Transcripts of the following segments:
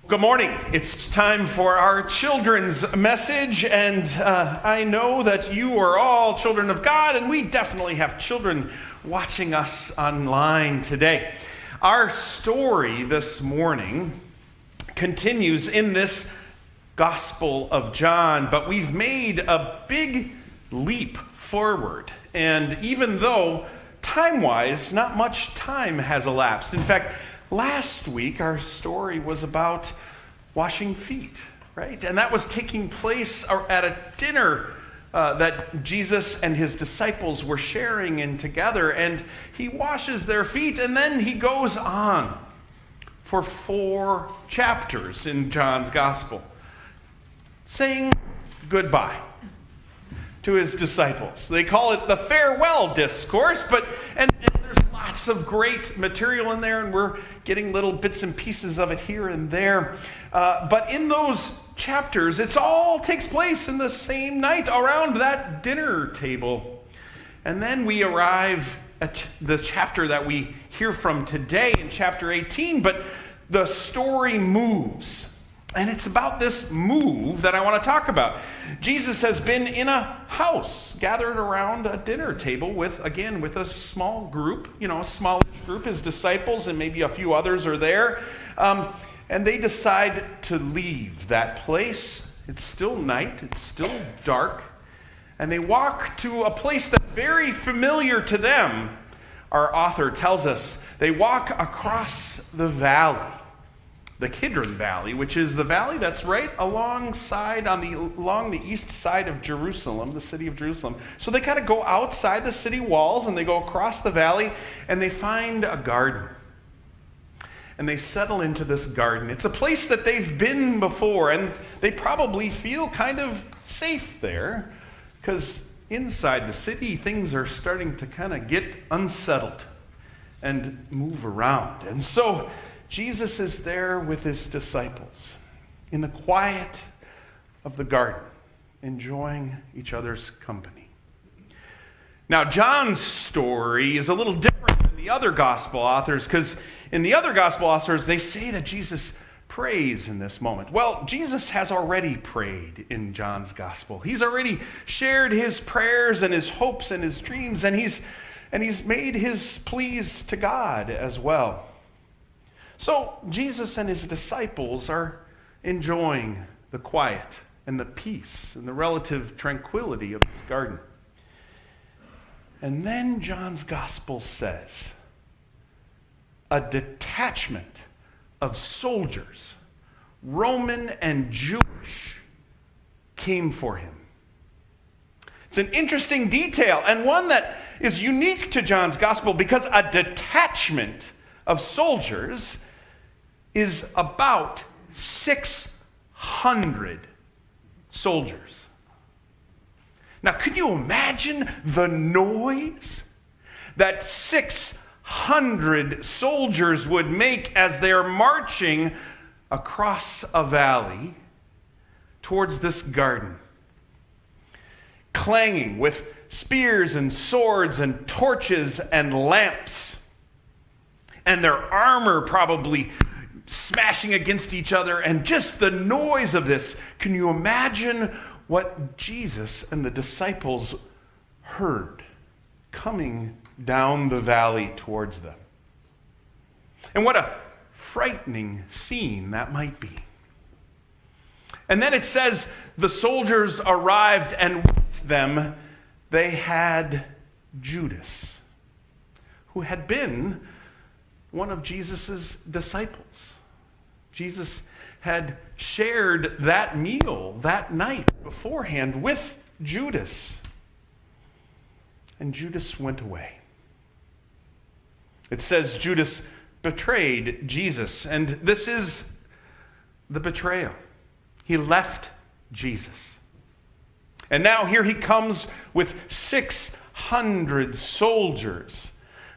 Good morning. It's time for our children's message, and I know that you are all children of God, and we definitely have children watching us online today. Our story this morning continues in this Gospel of John, but we've made a big leap forward, and even though time-wise not much time has elapsed. In fact, last week, our story was about washing feet, right? And that was taking place at a dinner that Jesus and his disciples were sharing in together. And he washes their feet, and then he goes on for 4 chapters in John's Gospel, saying goodbye to his disciples. They call it the farewell discourse, and there's lots of great material in there, and we're getting little bits and pieces of it here and there. But in those chapters, it all takes place in the same night around that dinner table. And then we arrive at the chapter that we hear from today in chapter 18, but the story moves. And it's about this move that I want to talk about. Jesus has been in a house, gathered around a dinner table with a small group, a smallish group. His disciples and maybe a few others are there. And they decide to leave that place. It's still night. It's still dark. And they walk to a place that's very familiar to them. Our author tells us they walk across the valley. The Kidron Valley, which is the valley that's right along the east side of Jerusalem, the city of Jerusalem. So they kind of go outside the city walls and they go across the valley and they find a garden. And they settle into this garden. It's a place that they've been before, and they probably feel kind of safe there because inside the city things are starting to kind of get unsettled and move around. And so Jesus is there with his disciples in the quiet of the garden, enjoying each other's company. Now, John's story is a little different than the other gospel authors, because in the other gospel authors, they say that Jesus prays in this moment. Well, Jesus has already prayed in John's gospel. He's already shared his prayers and his hopes and his dreams, and he's made his pleas to God as well. So Jesus and his disciples are enjoying the quiet and the peace and the relative tranquility of this garden. And then John's gospel says a detachment of soldiers, Roman and Jewish, came for him. It's an interesting detail and one that is unique to John's gospel because a detachment of soldiers is about 600 soldiers. Now, could you imagine the noise that 600 soldiers would make as they're marching across a valley towards this garden, clanging with spears and swords and torches and lamps, and their armor probably smashing against each other, and just the noise of this. Can you imagine what Jesus and the disciples heard coming down the valley towards them? And what a frightening scene that might be. And then it says the soldiers arrived, and with them they had Judas, who had been one of Jesus' disciples. Jesus had shared that meal that night beforehand with Judas. And Judas went away. It says Judas betrayed Jesus, and this is the betrayal. He left Jesus. And now here he comes with 600 soldiers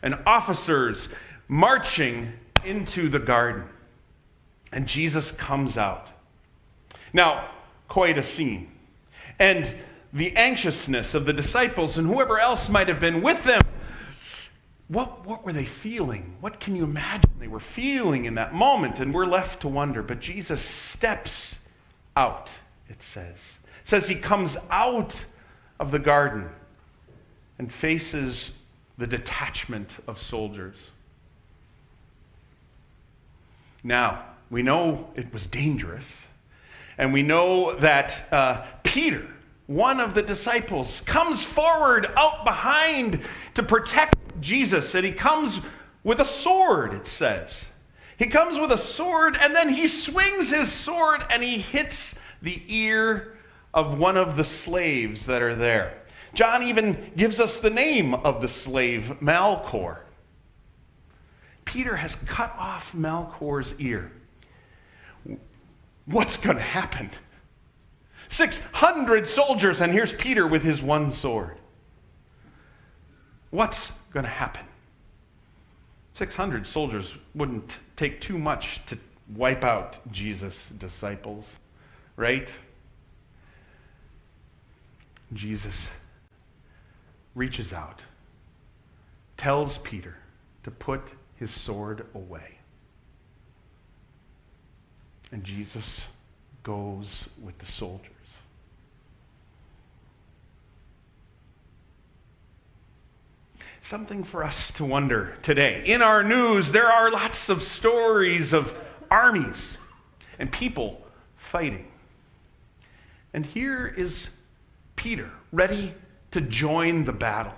and officers marching into the garden. And Jesus comes out. Now, quite a scene. And the anxiousness of the disciples and whoever else might have been with them What were they feeling? What can you imagine they were feeling in that moment? And we're left to wonder. But Jesus steps out, it says. It says he comes out of the garden and faces the detachment of soldiers. Now, we know it was dangerous. And we know that Peter, one of the disciples, comes forward out behind to protect Jesus. And he comes with a sword, it says. He comes with a sword, and then he swings his sword and he hits the ear of one of the slaves that are there. John even gives us the name of the slave, Malchor. Peter has cut off Malchor's ear. What's going to happen? 600 soldiers, and here's Peter with his one sword. What's going to happen? 600 soldiers wouldn't take too much to wipe out Jesus' disciples, right? Jesus reaches out, tells Peter to put his sword away. And Jesus goes with the soldiers. Something for us to wonder today. In our news, there are lots of stories of armies and people fighting. And here is Peter, ready to join the battle.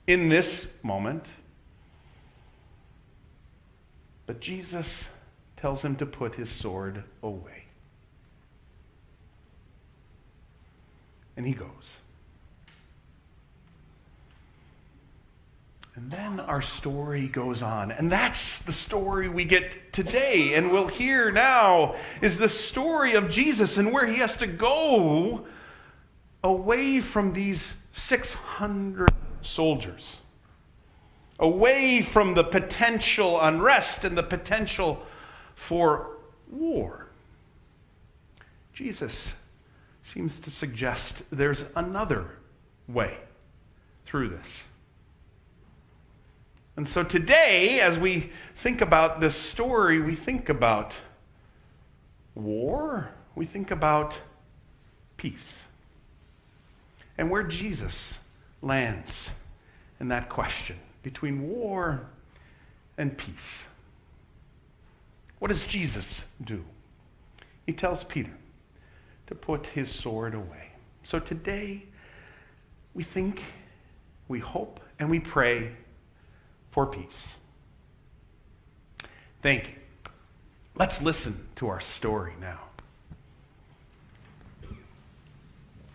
In this moment, but Jesus tells him to put his sword away. And he goes. And then our story goes on. And that's the story we get today. And we'll hear now is the story of Jesus and where he has to go away from these 600 soldiers. Away from the potential unrest and the potential for war. Jesus seems to suggest there's another way through this. And so today, as we think about this story, we think about war, we think about peace, and where Jesus lands in that question between war and peace. What does Jesus do? He tells Peter to put his sword away. So today, we think, we hope, and we pray for peace. Thank you. Let's listen to our story now.